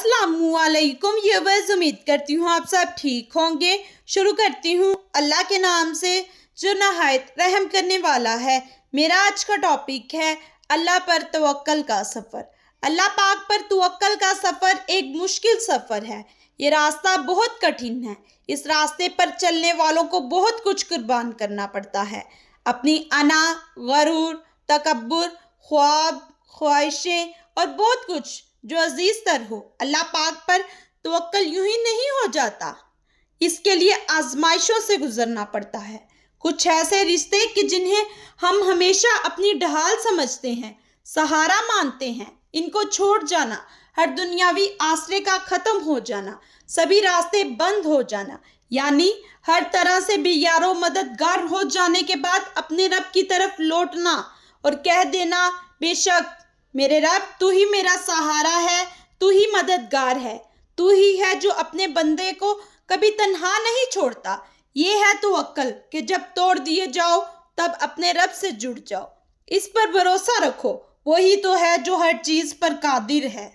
अस्सलाम वालेकुम व्यूअर्स, उम्मीद करती हूँ आप सब ठीक होंगे। शुरू करती हूँ अल्लाह के नाम से जो नहायत रहम करने वाला है। मेरा आज का टॉपिक है अल्लाह पर तवक्कल का सफ़र। अल्लाह पाक पर तवक्कल का सफ़र एक मुश्किल सफ़र है। ये रास्ता बहुत कठिन है। इस रास्ते पर चलने वालों को बहुत कुछ कुर्बान करना पड़ता है। अपनी अना, गरूर, तकब्बुर, ख्वाब, ख्वाहिशें और बहुत कुछ जो अजीज तर हो। अल्लाह पाक पर तवक्कल यूं ही नहीं हो जाता, इसके लिए आजमाइशों से गुजरना पड़ता है। कुछ ऐसे रिश्ते कि जिन्हें हम हमेशा अपनी ढाल समझते हैं, सहारा मानते हैं, इनको छोड़ जाना, हर दुनियावी आसरे का खत्म हो जाना, सभी रास्ते बंद हो जाना, यानी हर तरह से बेयारो मददगार हो जाने के बाद अपने रब की तरफ लौटना और कह देना, बेशक मेरे रब तू ही मेरा सहारा है, तू ही मददगार है, तू ही है जो अपने बंदे को कभी तन्हा नहीं छोड़ता। ये है तवक्कल कि जब तोड़ दिए जाओ तब अपने रब से जुड़ जाओ। इस पर भरोसा रखो, वही तो है जो हर चीज पर कादिर है।